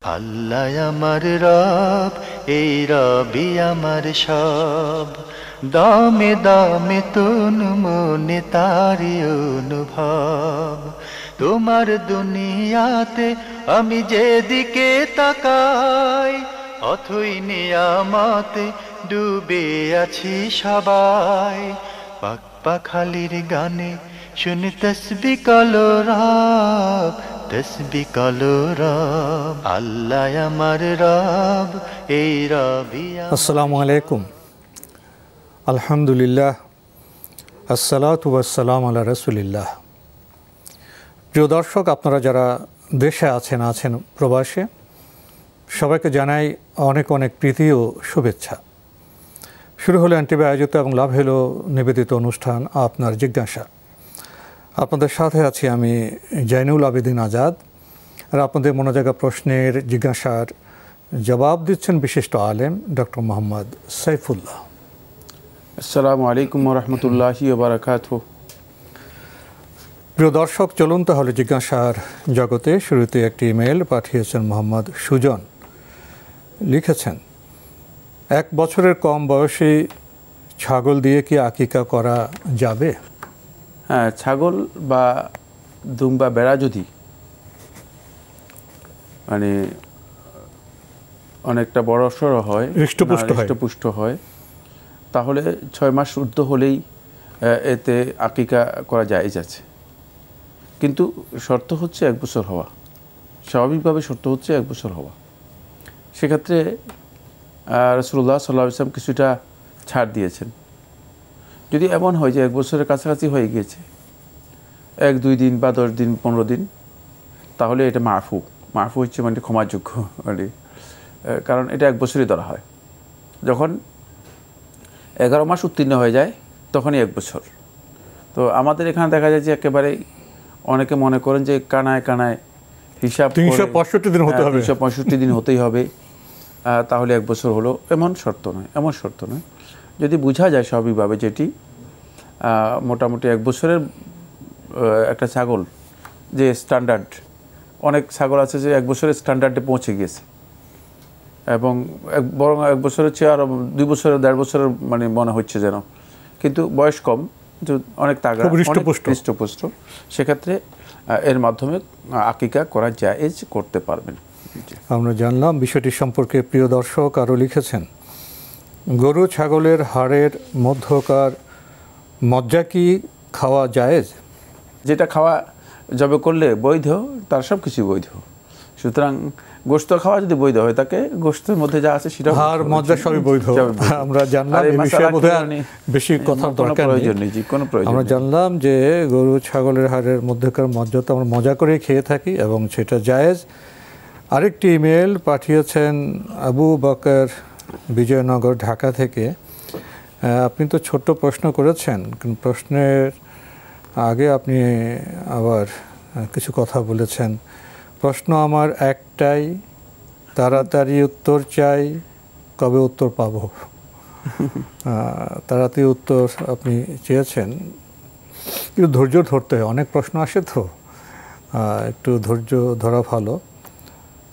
আল্লাহ আমার রব, এই রবি আমার সব। দামে দামে তুন মনে তারি অনুভব। তোমার দুনিয়াতে আমি যেদিকে তাকাই, অথই নিয়ামতে ডুবে আছি সবাই। পাক পাখালির গানে শুনি তসবি কলো রব, তসবি কলো রব। আল্লাহ আমার রব, এই রবি। আসসালামু আলাইকুম। আলহামদুলিল্লাহ, আসসালাতু ওয়াসসালামু আলা রাসূলিল্লাহ। প্রিয় দর্শক, আপনারা যারা দেশে আছেন প্রবাসে, সবাইকে জানাই অনেক অনেক প্রীতি ও শুভেচ্ছা। শুরু হলো এনটিভি আয়োজিত এবং লাভ হলো নিবেদিত অনুষ্ঠান আপনার জিজ্ঞাসা। আপনাদের সাথে আছি আমি জাইনুল আবেদিন আজাদ। আর আপনাদের মনোজাগা প্রশ্নের জিজ্ঞাসার জবাব দিচ্ছেন বিশিষ্ট আলেম ডক্টর মোহাম্মদ সাইফুল্লাহ। আসসালামু আলাইকুম ওয়া রাহমাতুল্লাহি ওয়া বারাকাতুহু। প্রিয় দর্শক, চলুন তাহলে জিজ্ঞাসার জগতে। শুরুতে একটি ইমেল পাঠিয়েছেন মোহাম্মদ সুজন। লিখেছেন, 1 বছরের কম বয়সী ছাগল দিয়ে কি আকিকা করা যাবে? হ্যাঁ, ছাগল বা দুম্বা বেড়া যদি মানে অনেকটা বড়সড় হয়, হৃষ্টপুষ্ট হয়, তাহলে 6 মাস ঊর্ধ্ব হলেই এতে আকিকা করা জায়েজ আছে। কিন্তু শর্ত হচ্ছে 1 বছর হওয়া। স্বাভাবিকভাবে শর্ত হচ্ছে 1 বছর হওয়া। সেক্ষেত্রে রাসূলুল্লাহ সাল্লাল্লাহু আলাইহি ওয়াসাল্লাম কিছুটা ছাড় দিয়েছেন। যদি এমন হয় যে 1 বছরের কাছাকাছি হয়ে গিয়েছে, 1-2 দিন বা 10 দিন 15 দিন, তাহলে এটা মাফু হচ্ছে মানে ক্ষমাযোগ্য, মানে কারণ এটা 1 বছরই ধরা হয়। যখন 11 মাস উত্তীর্ণ হয়ে যায় তখনই 1 বছর। তো আমাদের এখানে দেখা যায় যে একেবারে অনেকে মনে করেন যে কানায় হিসাব 365 দিন হতে হবে, 365 দিন হতেই হবে, তাহলে 1 বছর হলো, এমন শর্ত নয়। যদি বোঝা যায় স্বাভাবিকভাবে যেটি মোটামুটি 1 বছরের একটা ছাগল যে স্ট্যান্ডার্ড, অনেক ছাগল আছে যে 1 বছরের স্ট্যান্ডার্ডে পৌঁছে গিয়েছে এবং বরং 1 বছরের চেয়ে আরও 2 বছরের 1.5 বছরের মানে মনে হচ্ছে যেন, কিন্তু বয়স কম, অনেক তাগড়া, হৃষ্টপুষ্ট, সেক্ষেত্রে এর মাধ্যমে আকিকা করা জায়েজ করতে পারবেন। আমরা জানলাম বিষয়টি সম্পর্কে। প্রিয় দর্শক আরও লিখেছেন, গরু ছাগলের হাড়ের মধ্যকার মজ্জা কি খাওয়া জায়েজ? যেটা খাওয়া যাবে করলে বৈধ, তার সব কিছুই বৈধ। সুতরাং গোশত খাওয়া যদি বৈধ হয়, তাকে গোশতের মধ্যে যা আছে সেটা হাড় মজ্জা সবই বৈধ। আমরা জানলাম এই বিষয়ে বোধহয় বেশি কথা দরকার নেই। আমরা জানলাম যে গরু ছাগলের হাড়ের মধ্যকার মজ্জা তো আমরা মজা করে খেয়ে থাকি এবং সেটা জায়েজ। আরেকটি ইমেল পাঠিয়েছেন আবু বকর, বিজয়নগর, ঢাকা থেকে। আপনি তো ছোট্ট প্রশ্ন করেছেন, কিন্তু প্রশ্নের আগে আপনি আবার কিছু কথা বলেছেন। প্রশ্ন আমার একটাই, তাড়াতাড়ি উত্তর চাই, কবে উত্তর পাব? তাড়াতাড়ি উত্তর আপনি চেয়েছেন, কিন্তু ধৈর্য ধরতে হয়, অনেক প্রশ্ন আসে তো, একটু ধৈর্য ধরা ভালো।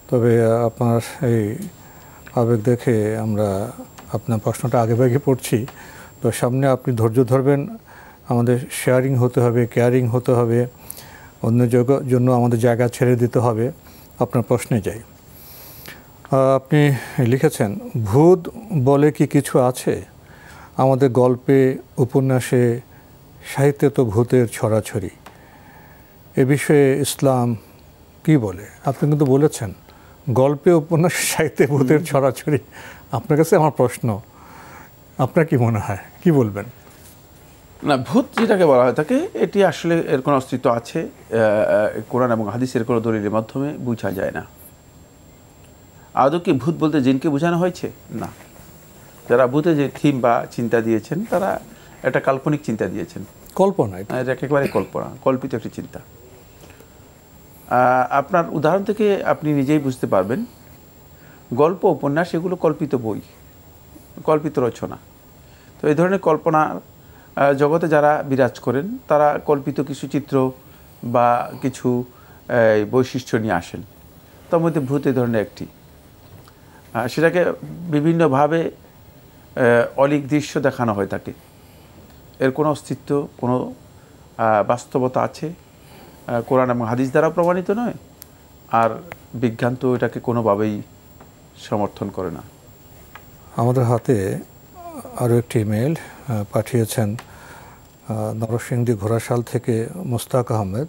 তবে আপনার এই আবেগ দেখে আমরা আপনার প্রশ্নটা আগে পড়ছি। তো সামনে আপনি ধৈর্য ধরবেন, আমাদের শেয়ারিং হতে হবে, কেয়ারিং হতে হবে, অন্য জন্য আমাদের জায়গা ছেড়ে দিতে হবে। আপনার প্রশ্নে যাই। আপনি লিখেছেন, ভূত বলে কি কিছু আছে? আমাদের গল্পে, উপন্যাসে, সাহিত্যে তো ভূতের ছড়াছড়ি। এ বিষয়ে ইসলাম কি বলে? আপনি কিন্তু বলেছেন গল্পে, উপন্যাসে, সাহিত্যে ভূতের ছড়াছড়ি। আপনার কাছে আমার প্রশ্ন, আপনার কি মনে হয়, কি বলবেন? না, ভূত যেটাকে বলা হয় থাকে, এটি আসলে এর কোনো অস্তিত্ব আছে কোরআন এবং হাদিসের কোনো দলিলের মাধ্যমে বোঝা যায় না। আদৌ কি ভূত বলতে জিনকে বোঝানো হয়েছে? না। যারা ভূতে যে থিম বা চিন্তা দিয়েছেন, তারা একটা কাল্পনিক চিন্তা দিয়েছেন, কল্পনা। এটা একেবারে কল্পনা, কল্পিত একটি চিন্তা। আপনার উদাহরণ থেকে আপনি নিজেই বুঝতে পারবেন, গল্প, উপন্যাস এগুলো কল্পিত বই, কল্পিত রচনা। তো এই ধরনের কল্পনা জগতে যারা বিরাজ করেন, তারা কল্পিত কিছু চিত্র বা কিছু বৈশিষ্ট্য নিয়ে আসেন। তার মধ্যে ভূত এই ধরনের একটি। সেটাকে বিভিন্নভাবে অলিক দৃশ্য দেখানো হয় তাকে। এর কোনো অস্তিত্ব, কোনো বাস্তবতা আছে কোরআন এবং হাদিস দ্বারা প্রমাণিত নয়, আর বিজ্ঞান তো এটাকে কোনোভাবেই সমর্থন করে না। আমাদের হাতে আরও একটি ইমেল পাঠিয়েছেন নরসিংদী ঘোড়াশাল থেকে মুস্তাক আহমেদ।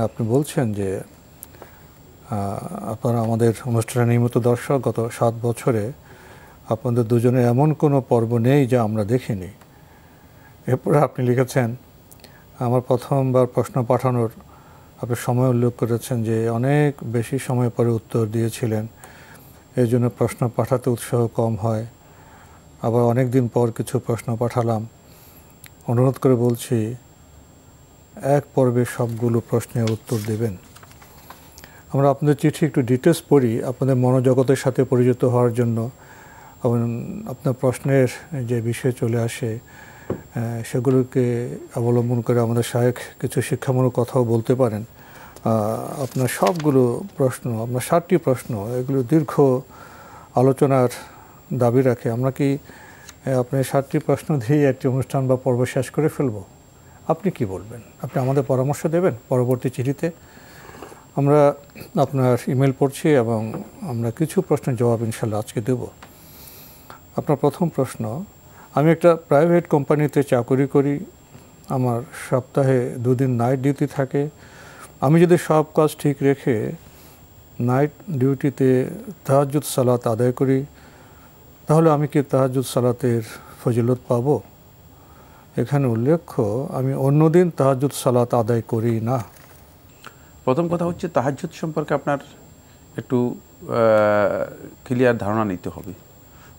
আপনি বলছেন যে আপনারা আমাদের অনুষ্ঠানে নিয়মিত দর্শক, গত 7 বছরে আপনাদের দুজনে এমন কোনো পর্ব নেই যা আমরা দেখিনি। এরপরে আপনি লিখেছেন, আমার প্রথমবার প্রশ্ন পাঠানোর আপনি সময় উল্লেখ করেছেন যে অনেক বেশি সময় পরে উত্তর দিয়েছিলেন, এই জন্য প্রশ্ন পাঠাতে উৎসাহ কম হয়। আবার অনেক দিন পর কিছু প্রশ্ন পাঠালাম, অনুরোধ করে বলছি এক পর্বে সবগুলো প্রশ্নের উত্তর দেবেন। আমরা আপনাদের চিঠি একটু ডিটেলস পড়ি আপনাদের মনোজগতের সাথে পরিচিত হওয়ার জন্য, এবং আপনার প্রশ্নের যে বিষয় চলে আসে সেগুলোকে অবলম্বন করে আমাদের শায়েখ কিছু শিক্ষামূলক কথাও বলতে পারেন। আপনার সবগুলো প্রশ্ন, আপনার 7টি প্রশ্ন, এগুলো দীর্ঘ আলোচনার দাবি রাখে। আমরা কি আপনার 7টি প্রশ্ন দিয়ে একটি অনুষ্ঠান বা পর্ব শেষ করে ফেলব? আপনি কি বলবেন? আপনি আমাদের পরামর্শ দেবেন পরবর্তী চিঠিতে। আমরা আপনার ইমেল পড়ছি এবং আমরা কিছু প্রশ্নের জবাব ইনশাল্লাহ আজকে দেব। আপনার প্রথম প্রশ্ন, আমি একটা প্রাইভেট কোম্পানিতে চাকরি করি, আমার সপ্তাহে 2 দিন নাইট ডিউটি থাকে। আমি যদি সব কাজ ঠিক রেখে নাইট ডিউটিতে তাহাজ্জুদ সালাত আদায় করি, তাহলে আমি কি তাহাজ্জুদ সালাতের ফজিলত পাব? এখানে উল্লেখ্য আমি অন্যদিন তাহাজ্জুদ সালাত আদায় করি না। প্রথম কথা হচ্ছে তাহাজ্জুদ সম্পর্কে আপনার একটু ক্লিয়ার ধারণা নিতে হবে।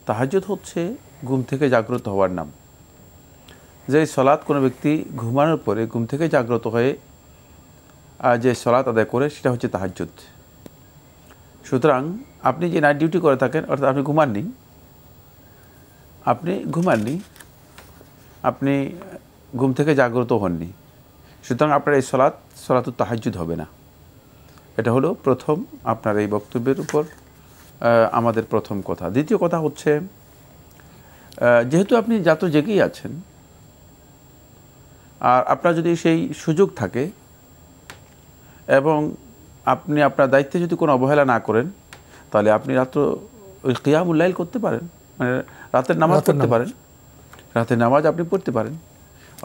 তাহাজ্জুদ হচ্ছে ঘুম থেকে জাগ্রত হওয়ার নাম। যে সলাৎ কোনো ব্যক্তি ঘুমানোর পরে ঘুম থেকে জাগ্রত হয়ে যে সলাৎ আদায় করে সেটা হচ্ছে তাহাজ্জুদ। সুতরাং আপনি যে নাইট ডিউটি করে থাকেন, অর্থাৎ আপনি ঘুমাননি, আপনি ঘুম থেকে জাগ্রত হননি, সুতরাং আপনার এই সলাতুত তাহাজ্জুদ হবে না। এটা হলো প্রথম আপনার এই বক্তব্যের উপর আমাদের প্রথম কথা। দ্বিতীয় কথা হচ্ছে, যেহেতু আপনি রাত জেগেই আছেন, আর আপনার যদি সেই সুযোগ থাকে এবং আপনি আপনার দায়িত্বে যদি কোনো অবহেলা না করেন, তাহলে আপনি রাত্র ওই কিয়ামুল লাইল করতে পারেন, মানে রাতের নামাজ পড়তে পারেন। রাতের নামাজ আপনি পড়তে পারেন।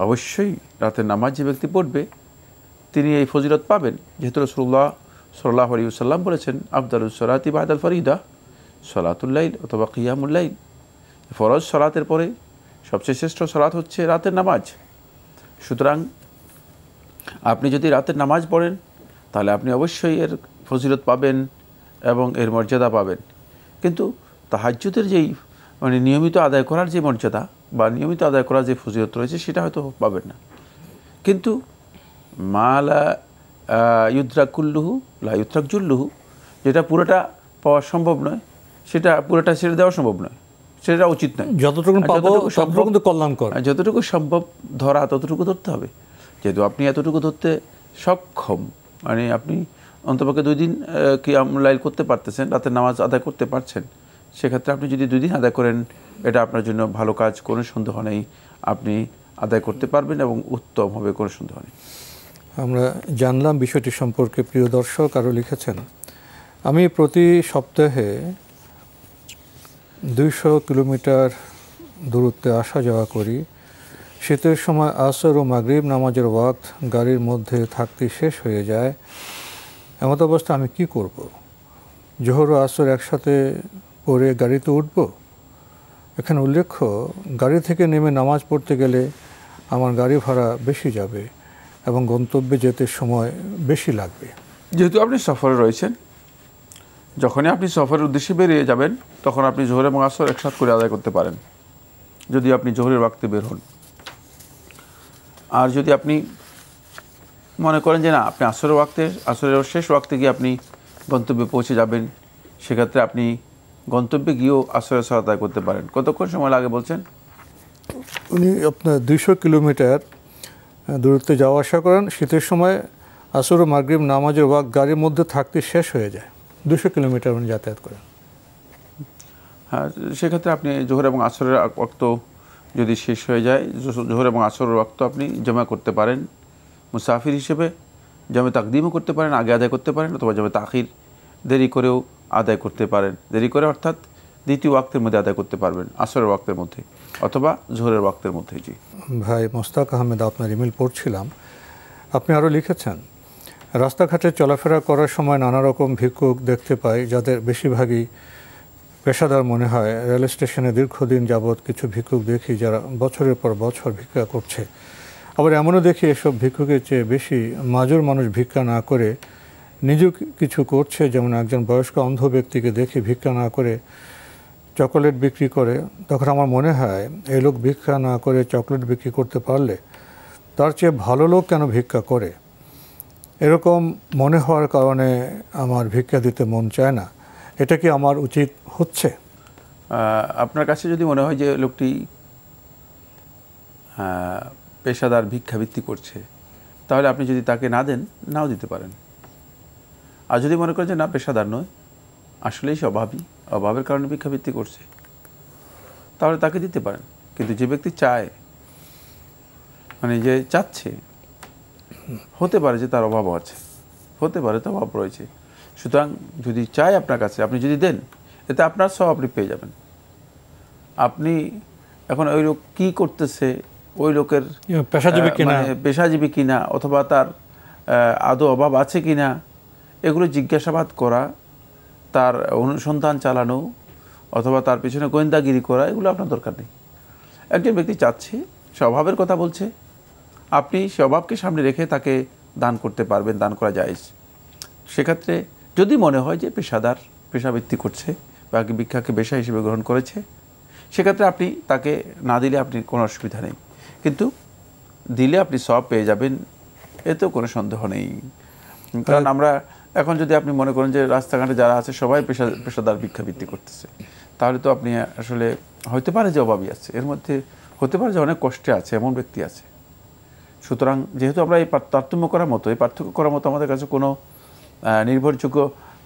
অবশ্যই রাতের নামাজ যে ব্যক্তি পড়বে তিনি এই ফজিলত পাবেন, যেহেতু রাসূলুল্লাহ সাল্লাল্লাহু আলাইহি ওয়াসাল্লাম বলেছেন, আফদালুস সালাতি বাদাল ফরিদা সালাতুল লাইল অথবা কিয়ামুল লাইল। ফরজ সালাতের পরে সবচেয়ে শ্রেষ্ঠ সালাত হচ্ছে রাতের নামাজ। সুতরাং আপনি যদি রাতের নামাজ পড়েন তাহলে আপনি অবশ্যই এর ফজিলত পাবেন এবং এর মর্যাদা পাবেন। কিন্তু তাহাজ্জুদের যেই মানে নিয়মিত আদায় করার যে মর্যাদা বা নিয়মিত আদায় করার যে ফজিলত রয়েছে সেটা হয়তো পাবেন না। কিন্তু মালা ইউদ্রাক কুল্লুহু লা ইউত্রাক জুল্লুহু, যেটা পুরোটা পাওয়া সম্ভব নয় সেটা পুরোটা ছেড়ে দেওয়া সম্ভব নয়, সেটা উচিত নয়। যতটুকু পাবো ততটুকু কল্যাণকর, যতটুকু সম্ভব ধরা ততটুকু ধরতে হবে। যেহেতু আপনি এতটুকু ধরতে সক্ষম, মানে আপনি অন্তপক্ষে 2 দিন কিয়ামুল লাইল করতে পারতেছেন, রাতের নামাজ আদায় করতে পারছেন, সেক্ষেত্রে আপনি যদি 2 দিন আদায় করেন এটা আপনার জন্য ভালো কাজ, কোনো সন্দেহ নেই, আপনি আদায় করতে পারবেন এবং উত্তম হবে, কোনো সন্দেহ নেই। আমরা জানলাম বিষয়টি সম্পর্কে। প্রিয় দর্শক আরও লিখেছেন, আমি প্রতি সপ্তাহে 200 কিলোমিটার দূরত্বে আসা যাওয়া করি। শীতের সময় আসর ও মাগরিব নামাজের ওয়াক্ত গাড়ির মধ্যে থাকতে শেষ হয়ে যায়। এমত অবস্থা আমি কি করব? জোহর ও আসর একসাথে পড়ে গাড়িতে উঠব? এখানে উল্লেখ্য, গাড়ি থেকে নেমে নামাজ পড়তে গেলে আমার গাড়ি ভাড়া বেশি যাবে এবং গন্তব্যে যেতে সময় বেশি লাগবে। যেহেতু আপনি সফরে রয়েছেন, যখনই আপনি সফরের উদ্দেশ্যে বেরিয়ে যাবেন তখন আপনি জোহর এবং আসর একসাথে করে আদায় করতে পারেন যদি আপনি জোহরের ওয়াক্তে বের হন। আর যদি আপনি মনে করেন যে না, আপনি আসরের শেষ ওয়াক্তে গিয়ে আপনি গন্তব্যে পৌঁছে যাবেন, সেক্ষেত্রে আপনি গন্তব্যে গিয়েও আসরের সালাত আদায় করতে পারেন। কতক্ষণ সময় লাগে বলছেন? উনি আপনার 200 কিলোমিটার দূরত্বে যাওয়া আসা করেন। শীতের সময় আসর ও মাগরিব নামাজের ওয়াক্ত গাড়ির মধ্যে থাকতে শেষ হয়ে যায়। 200 কিলোমিটার উনি যাতায়াত করেন। হ্যাঁ, সেক্ষেত্রে আপনি জোহর এবং আসরের ওয়াক্ত যদি শেষ হয়ে যায়, জোহর এবং আসরের ওয়াক্ত আপনি জমা করতে পারেন মুসাফির হিসেবে, জমে তাকদিমও করতে পারেন, আগে আদায় করতে পারেন, অথবা জমে তাখির দেরি করেও আদায় করতে পারেন। দেরি করে অর্থাৎ দ্বিতীয় ওয়াক্তের মধ্যে আদায় করতে পারবেন, আসরের ওয়াক্তের মধ্যে অথবা জোহরের ওয়াক্তের মধ্যে। জি ভাই মোস্তাক আহমেদ, আপনার ইমেল পড়ছিলাম, আপনি আরও লিখেছেন, রাস্তাঘাটে চলাফেরা করার সময় নানা রকম ভিক্ষুক দেখতে পাই, যাদের বেশিরভাগই পেশাদার মনে হয়। রেল স্টেশনে দীর্ঘদিন যাবৎ কিছু ভিক্ষুক দেখি যারা বছরের পর বছর ভিক্ষা করছে। আবার এমনও দেখি এসব ভিক্ষুকের চেয়ে বেশি মাজুর মানুষ ভিক্ষা না করে নিজেও কিছু করছে। যেমন একজন বয়স্ক অন্ধ ব্যক্তিকে দেখি ভিক্ষা না করে চকোলেট বিক্রি করে। তখন আমার মনে হয় এই লোক ভিক্ষা না করে চকোলেট বিক্রি করতে পারলে তার চেয়ে ভালো লোক কেন ভিক্ষা করে? এরকম মনে হওয়ার কারণে আমার ভিক্ষা দিতে মন চায় না। এটা কি আমার উচিত হচ্ছে? আপনার কাছে যদি মনে হয় যে লোকটি পেশাদার ভিক্ষাবৃত্তি করছে, তাহলে আপনি যদি তাকে না দেন, নাও দিতে পারেন। আর যদি মনে করেন যে না, পেশাদার নয়, আসলেই সে অভাবের কারণে ভিক্ষাবৃত্তি করছে, তাহলে তাকে দিতে পারেন। কিন্তু যে ব্যক্তি চায়, মানে যে চাচ্ছে, হতে পারে যে তার অভাব আছে, হতে পারে তার অভাব রয়েছে, সুতরাং যদি চায় আপনার কাছে, আপনি যদি দেন, এতে আপনার সব আপনি পেয়ে যাবেন। আপনি এখন ওই লোক কী করতেছে, ওই লোকের পেশাজীবী কিনা, অথবা তার আদৌ অভাব আছে কিনা, এগুলো জিজ্ঞাসাবাদ করা, তার অনুসন্ধান চালানো, অথবা তার পিছনে গোয়েন্দাগিরি করা, এগুলো আপনার দরকার নেই। একজন ব্যক্তি চাচ্ছে, সে অভাবের কথা বলছে, আপনি সে অভাবকে সামনে রেখে তাকে দান করতে পারবেন, দান করা জায়েজ। সেক্ষেত্রে যদি মনে হয় যে পেশাবৃত্তি করছে বা ভিক্ষাকে পেশা হিসেবে গ্রহণ করেছে, সেক্ষেত্রে আপনি তাকে না দিলে আপনি কোনো অসুবিধা নেই, কিন্তু দিলে আপনি সব পেয়ে যাবেন, এতেও কোনো সন্দেহ নেই। কারণ আমরা এখন যদি আপনি মনে করেন যে রাস্তাঘাটে যারা আছে সবাই পেশাদার ভিক্ষাবৃত্তি করতেছে, তাহলে তো আপনি আসলে হতে পারে যে অভাবী আছে, এর মধ্যে হতে পারে যে অনেক কষ্টে আছে, এমন ব্যক্তি আছে। সুতরাং যেহেতু আমরা এই তারতম্য করার মতো, এই পার্থক্য করার মতো আমাদের কাছে কোনো নির্ভরযোগ্য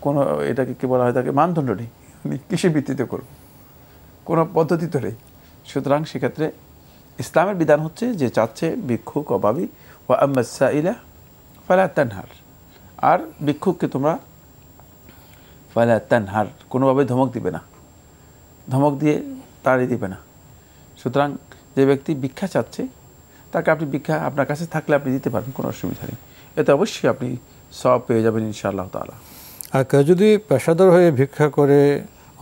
কোনো, এটাকে কী বলা হয়, তাকে মানদণ্ড নেই, কিসের ভিত্তিতে করব, কোনো পদ্ধতি তো নেই। সুতরাং সেক্ষেত্রে ইসলামের বিধান হচ্ছে যে চাচ্ছে ভিক্ষুক অভাবী, ওয়া আম্মা সাইলা ফালা তানহার, আর ভিক্ষুককে তোমরা ফালা তানহার, কোনোভাবে ধমক দিবে না, ধমক দিয়ে তাড়িয়ে দিবে না। সুতরাং যে ব্যক্তি ভিক্ষা চাচ্ছে, তাকে আপনি ভিক্ষা আপনার কাছে থাকলে আপনি দিতে পারেন, কোনো অসুবিধা নেই, এতে অবশ্যই আপনি সব পেয়ে যাবেন ইনশাআল্লাহ তাআলা। আর কেউ যদি পেশাদার হয়ে ভিক্ষা করে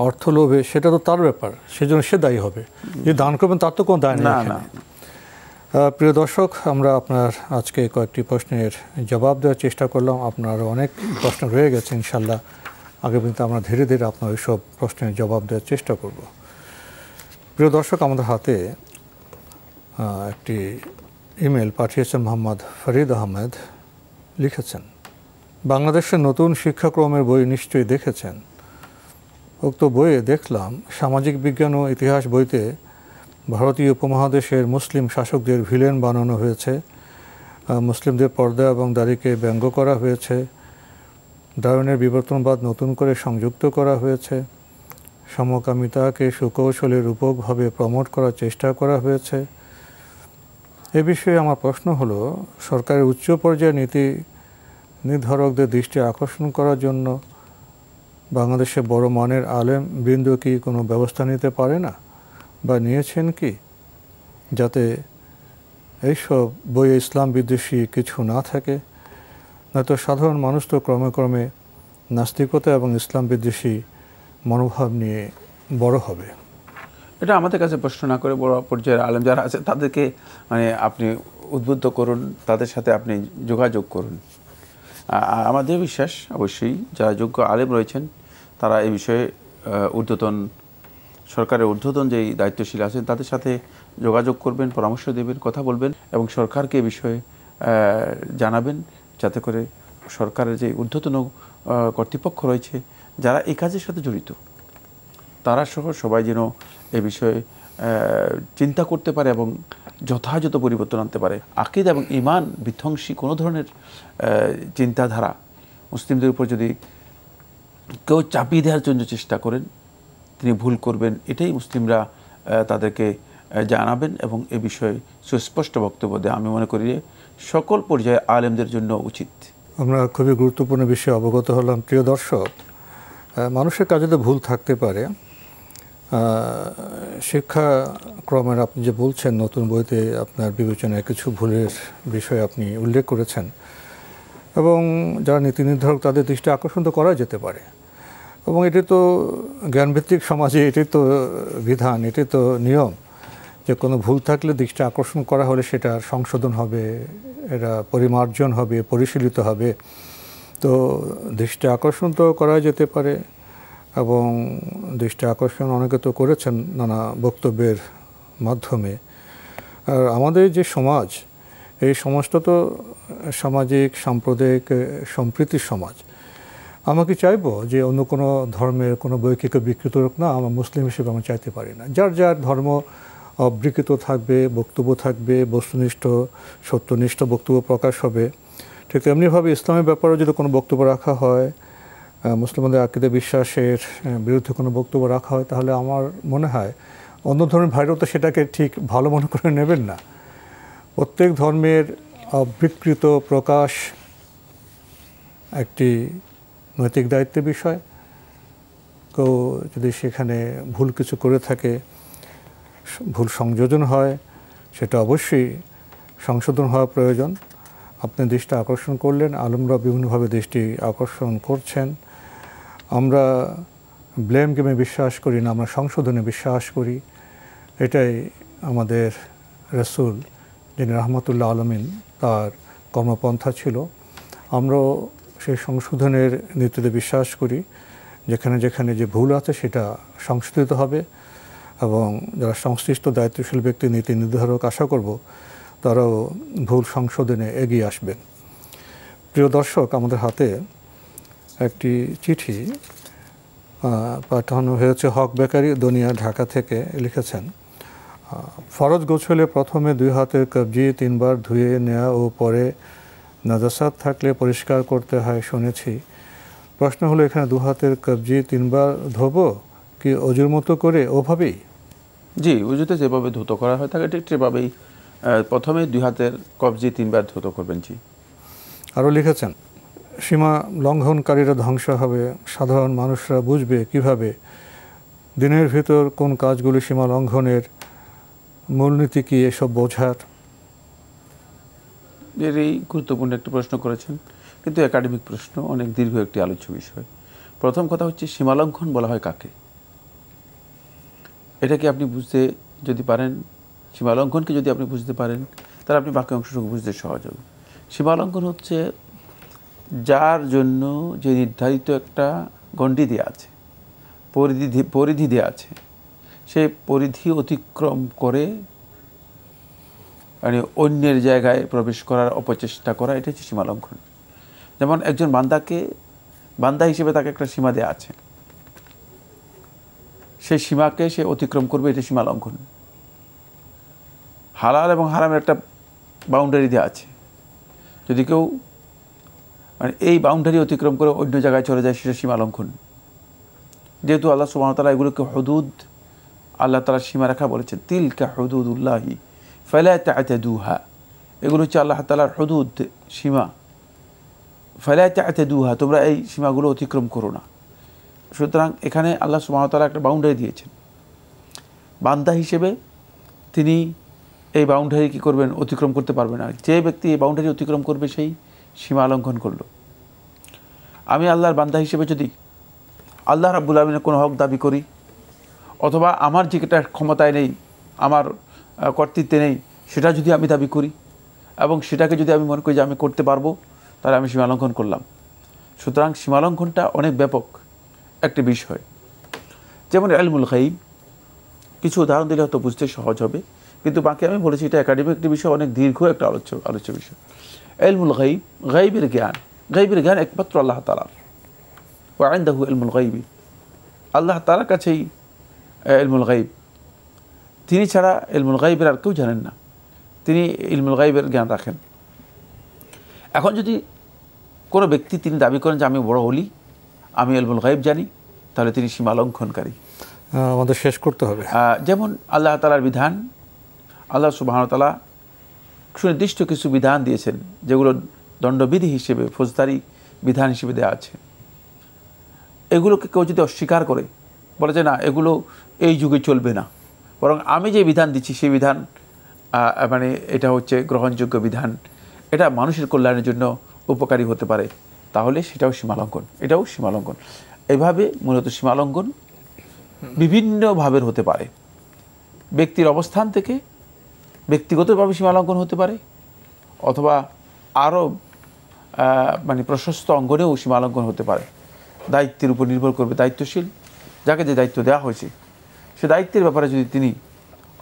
অর্থ লোভে, সেটা তো তার ব্যাপার, সেজন্য সে দায়ী হবে। যে দান করবেন তার তো কোনো দায় নেই। না। প্রিয় দর্শক, আমরা আপনার আজকে কয়েকটি প্রশ্নের জবাব দেওয়ার চেষ্টা করলাম। আপনার অনেক প্রশ্ন রয়ে গেছে, ইনশাল্লাহ আগামীতে আমরা ধীরে ধীরে আপনার ওই সব প্রশ্নের জবাব দেওয়ার চেষ্টা করব। প্রিয় দর্শক, আমাদের হাতে একটি ইমেল পাঠিয়েছেন মোহাম্মদ ফরিদ আহমেদ। লিখেছেন, বাংলাদেশের নতুন শিক্ষাক্রমের বই নিশ্চয়ই দেখেছেন। উক্ত বইয়ে দেখলাম সামাজিক বিজ্ঞান ও ইতিহাস বইতে ভারতীয় উপমহাদেশের মুসলিম শাসকদের ভিলেন বানানো হয়েছে, মুসলিমদের পর্দা এবং দাড়িকে ব্যঙ্গ করা হয়েছে, ডারউইনের বিবর্তনবাদ নতুন করে সংযুক্ত করা হয়েছে, সমকামিতাকে সুকৌশলে রূপকভাবে প্রমোট করার চেষ্টা করা হয়েছে। এ বিষয়ে আমার প্রশ্ন হলো, সরকারের উচ্চ পর্যায়ে নীতি নির্ধারকদের দৃষ্টি আকর্ষণ করার জন্য বাংলাদেশে বড় মানের আলেম বৃন্দ কি কোনো ব্যবস্থা নিতে পারে না বা নিয়েছেন কি, যাতে এইসব বইয়ে ইসলাম বিদ্বেষী কিছু না থাকে? নয়তো সাধারণ মানুষ তো ক্রমে ক্রমে নাস্তিকতা এবং ইসলাম বিদ্বেষী মনোভাব নিয়ে বড় হবে। এটা আমাদের কাছে প্রশ্ন না করে বড় পর্যায়ের আলেম যারা আছে তাদেরকে আপনি উদ্বুদ্ধ করুন, তাদের সাথে আপনি যোগাযোগ করুন। আমাদের বিশ্বাস অবশ্যই যারা যোগ্য আলেম রয়েছেন তারা এই বিষয়ে সরকারের ঊর্ধ্বতন যেই দায়িত্বশীল আছেন তাদের সাথে যোগাযোগ করবেন, পরামর্শ দেবেন, কথা বলবেন এবং সরকারকে এ বিষয়ে জানাবেন, যাতে করে সরকারের যে ঊর্ধ্বতন কর্তৃপক্ষ রয়েছে যারা এই কাজের সাথে জড়িত, তারা সহ সবাই যেন এ বিষয়ে চিন্তা করতে পারে এবং যথাযথ পরিবর্তন আনতে পারে। আকীদা এবং ঈমান বিধ্বংসী কোনো ধরনের চিন্তাধারা মুসলিমদের উপর যদি কেউ চাপিয়ে দেওয়ার জন্য চেষ্টা করেন, তিনি ভুল করবেন, এটাই মুসলিমরা তাদেরকে জানাবেন এবং এ বিষয়ে সুস্পষ্ট বক্তব্য দেয়। আমি মনে করি সকল পর্যায়ে আলেমদের জন্য উচিত। আমরা খুবই গুরুত্বপূর্ণ বিষয়ে অবগত হলাম। প্রিয় দর্শক, মানুষের কাজে তো ভুল থাকতে পারে। শিক্ষাক্রমের আপনি যে বলছেন নতুন বইতে আপনার বিবেচনায় কিছু ভুলের বিষয় আপনি উল্লেখ করেছেন, এবং যারা নীতি নির্ধারক তাদের দৃষ্টি আকর্ষণ তো করা যেতে পারে, এবং এটি তো জ্ঞানভিত্তিক সমাজে এটি তো বিধান, এটি তো নিয়ম যে কোনো ভুল থাকলে দৃষ্টি আকর্ষণ করা হলে সেটা সংশোধন হবে, এটা পরিমার্জন হবে, পরিশীলিত হবে। তো দৃষ্টি আকর্ষণ তো করা যেতে পারে, এবং দৃষ্টি আকর্ষণ অনেকে তো করেছেন নানা বক্তব্যের মাধ্যমে। আর আমাদের যে সমাজ, এই সমাজটা তো সামাজিক সাম্প্রদায়িক সম্প্রীতির সমাজ। আমাকে চাইবো যে অন্য কোনো ধর্মের কোনো বৈকিক বিকৃত হোক না, আমরা মুসলিম হিসেবে আমরা চাইতে পারি না। যার যার ধর্ম বিকৃত থাকবে, বক্তব্য থাকবে, বস্তুনিষ্ঠ সত্যনিষ্ঠ বক্তব্য প্রকাশ হবে। ঠিক তেমনিভাবে ইসলামের ব্যাপারেও যদি কোনো বক্তব্য রাখা হয়, মুসলিমদের আকীদা বিশ্বাসের বিরুদ্ধে কোনো বক্তব্য রাখা হয়, তাহলে আমার মনে হয় অন্য ধর্মের ভাইরাও তো সেটাকে ঠিক ভালো মনে করে নেবেন না। প্রত্যেক ধর্মের বিকৃত প্রকাশ একটি নৈতিক দায়িত্বের বিষয়। কেউ যদি সেখানে ভুল কিছু করে থাকে, ভুল সংযোজন হয়, সেটা অবশ্যই সংশোধন হওয়া প্রয়োজন। আপনি দৃষ্টি আকর্ষণ করলেন, আলেমরা বিভিন্নভাবে দৃষ্টি আকর্ষণ করছেন। আমরা ব্লেম গেমে বিশ্বাস করি না, আমরা সংশোধনে বিশ্বাস করি। এটাই আমাদের রাসূল, যিনি রাহমাতুল্লাহ আলামিন, তার কর্মপন্থা ছিল। আমরাও সেই সংশোধনের নীতিতে বিশ্বাস করি। যেখানে যেখানে যে ভুল আছে সেটা সংশোধিত হবে, এবং যারা সংশ্লিষ্ট দায়িত্বশীল ব্যক্তি, নীতি নির্ধারক, আশা করব তারাও ভুল সংশোধনে এগিয়ে আসবেন। প্রিয় দর্শক, আমাদের হাতে একটি চিঠি পাঠানো হয়েছে। হক বেকারি, দুনিয়া, ঢাকা থেকে লিখেছেন, ফরজ গোসলে প্রথমে 2 হাতের কবজি 3 বার ধুয়ে নেওয়া ও পরে নাজাসাত থাকলে পরিষ্কার করতে হয় শুনেছি। প্রশ্ন হলো, এখানে 2 হাতের কবজি 3 বার ধোবো কি অজুর মতো করে ওভাবেই? জি, উজুতে যেভাবে ধুতো করা হয় থাকে ঠিক সেভাবেই প্রথমে 2 হাতের কবজি 3 বার ধুতো করবেন। জি। আরও লিখেছেন, সীমা লঙ্ঘনকারীরা ধ্বংস হবে, সাধারণ মানুষরা বুঝবে কিভাবে দিনের ভিতর কোন কাজগুলি সীমা লঙ্ঘনের, মূলনীতি কি, এসব বোঝার? এই গুরুত্বপূর্ণ একটি প্রশ্ন করেছেন, কিন্তু একাডেমিক প্রশ্ন, অনেক দীর্ঘ একটি আলোচ্য বিষয়। প্রথম কথা হচ্ছে, সীমালঙ্ঘন বলা হয় কাকে? এটাকে আপনি বুঝতে যদি পারেন, সীমালঙ্ঘনকে যদি আপনি বুঝতে পারেন, তাহলে আপনি বাকি অংশটুকু বুঝতে সহজ হবে। সীমালঙ্ঘন হচ্ছে যার জন্য যে নির্ধারিত একটা গণ্ডি দেওয়া আছে, পরিধি দেওয়া আছে, সেই পরিধি অতিক্রম করে মানে অন্যের জায়গায় প্রবেশ করার অপচেষ্টা করা, এটা হচ্ছে সীমালঙ্ঘন। যেমন একজন বান্দা হিসেবে তাকে একটা সীমা দেওয়া আছে, সেই সীমাকে সে অতিক্রম করবে, এটা সীমালঙ্ঘন। হালাল এবং হারামের একটা বাউন্ডারি দেওয়া আছে, যদি কেউ মানে এই বাউন্ডারি অতিক্রম করে অন্য জায়গায় চলে যায়, সেটা সীমালঙ্ঘন। যেহেতু আল্লাহ সুবহানাহু ওয়া তাআলা এগুলোকে হুদুদ, আল্লাহ তাআলা সীমারেখা বলেছেন, তিলকা হুদুদুল্লাহি ফালা তা'তাদুহা, এগুলো হচ্ছে আল্লাহ তাআলার হুদুদ, সীমা। ফালা তা'তাদুহা, তোমরা এই সীমাগুলো অতিক্রম করো না। সুতরাং এখানে আল্লাহ সুবহানাহু ওয়া তাআলা একটা বাউন্ডারি দিয়েছেন। বান্দা হিসেবে তিনি এই বাউন্ডারি কী করবেন? অতিক্রম করতে পারবে না। যে ব্যক্তি এই বাউন্ডারি অতিক্রম করবে, সেই সীমা লঙ্ঘন করলো। আমি আল্লাহর বান্দা হিসেবে যদি আল্লাহ রাব্বুল আলামিনের কোনো হক দাবি করি, অথবা আমার যেটা ক্ষমতায় নেই, আমার কর্তৃত্বে নেই, সেটা যদি আমি দাবি করি এবং সেটাকে যদি আমি মনে করি যে আমি করতে পারবো, তাহলে আমি সীমালঙ্ঘন করলাম। সুতরাং সীমালঙ্ঘনটা অনেক ব্যাপক একটি বিষয়। যেমন ইলমুল গায়ব, কিছু উদাহরণ দিলে হয়তো বুঝতে সহজ হবে, কিন্তু বাকি আমি বলেছি এটা একাডেমিক একটি বিষয়, অনেক দীর্ঘ একটা আলোচ্য বিষয়। ইলমুল গায়ব, গায়বের জ্ঞান একমাত্র আল্লাহ তাআলার। ওয়া ইনদাহু ইলমুল গায়ব, আল্লাহ তাআলার কাছেই ইলমুল গায়ব। তিনি ছাড়া ইলমুল গায়বের আর কেউ জানেন না, তিনি ইলমুল গায়বের জ্ঞান রাখেন। এখন যদি কোনো ব্যক্তি তিনি দাবি করেন যে আমি বড় ওলি, আমি ইলমুল গায়ব জানি, তাহলে তিনি সীমা লঙ্ঘনকারী। আমাদের শেষ করতে হবে। যেমন আল্লাহ তাআলার বিধান, আল্লাহ সুবহানাহু ওয়া তাআলা সুনির্দিষ্ট কিছু বিধান দিয়েছেন যেগুলো দণ্ডবিধি হিসেবে, ফৌজদারি বিধান হিসেবে দেওয়া আছে। এগুলোকে কেউ যদি অস্বীকার করে, বলে যে না এগুলো এই যুগে চলবে না, বরং আমি যে বিধান দিচ্ছি সেই বিধান মানে এটা হচ্ছে গ্রহণযোগ্য বিধান, এটা মানুষের কল্যাণের জন্য উপকারী হতে পারে, তাহলে সেটাও সীমালঙ্ঘন, এটাও সীমালঙ্ঘন। এভাবে মূলত সীমালঙ্ঘন বিভিন্ন ভাবের হতে পারে। ব্যক্তির অবস্থান থেকে ব্যক্তিগতভাবে সীমালঙ্ঘন হতে পারে, অথবা আরও মানে প্রশস্ত অঙ্গনেও সীমালঙ্ঘন হতে পারে। দায়িত্বের উপর নির্ভর করবে। দায়িত্বশীল যাকে যে দায়িত্ব দেওয়া হয়েছে, সে দায়িত্বের ব্যাপারে যদি তিনি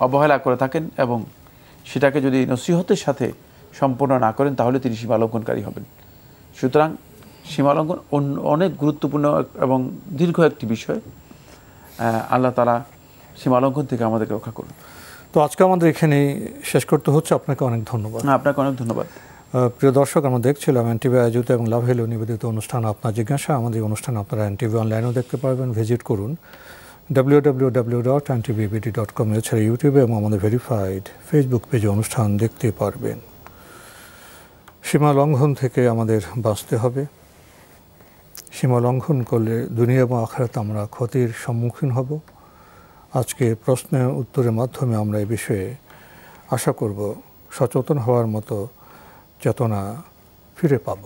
অবহেলা করে থাকেন এবং সেটাকে যদি নসিহতের সাথে সম্পন্ন না করেন, তাহলে তিনি সীমালঙ্ঘনকারী হবেন। সুতরাং সীমালঙ্ঘন অনেক গুরুত্বপূর্ণ এবং দীর্ঘ একটি বিষয়। আল্লাহ তাআলা সীমালঙ্ঘন থেকে আমাদেরকে রক্ষা করুন। তো আজকে আমাদের এখানেই শেষ করতে হচ্ছে। আপনাকে অনেক ধন্যবাদ। আপনাকে অনেক ধন্যবাদ। প্রিয় দর্শক, আমরা দেখছিলাম এনটিভি আয়োজিত এবং লাভ হেলো নিবেদিত অনুষ্ঠান আপনার জিজ্ঞাসা। আমাদের অনুষ্ঠান আপনারা এনটিভি অনলাইনেও দেখতে পারবেন। ভিজিট করুন www.ntvbd.com। এছাড়া ইউটিউবে এবং আমাদের ভেরিফাইড ফেসবুক পেজে অনুষ্ঠান দেখতে পারবেন। সীমা লঙ্ঘন থেকে আমাদের বাঁচতে হবে। সীমা লঙ্ঘন করলে দুনিয়া এবং আখিরাতে আমরা ক্ষতির সম্মুখীন হব। আজকে প্রশ্নের উত্তরের মাধ্যমে আমরা এই বিষয়ে আশা করব সচেতন হওয়ার মতো চেতনা ফিরে পাব।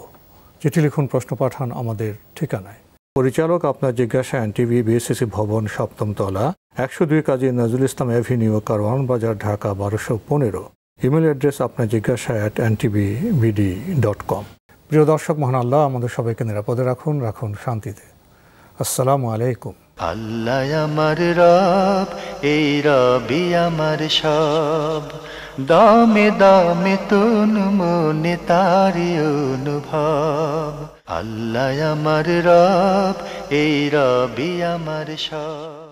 চিঠি লিখুন, প্রশ্ন পাঠান আমাদের ঠিকানায়। পরিচালক আপনার জিজ্ঞাসা, এনটিভি, বিএসসিসি ভবন, 7ম তলা, 102 কাজী নজরুল ইসলাম অ্যাভিনিউ, কারওয়ান বাজার, ঢাকা 1215। ইমেল অ্যাড্রেস আপনার জিজ্ঞাসা @ntvbd.com। প্রিয় দর্শক, মহান আল্লাহ আমাদের সবাইকে নিরাপদে রাখুন, রাখুন শান্তিতে। আসসালামু আলাইকুম। আল্লাহ আমার রব, এই রবি আমার সব, দামে দামে তুন মনে তারি অনুভব। আল্লাহ আমার রব, এই রবি আমার সব।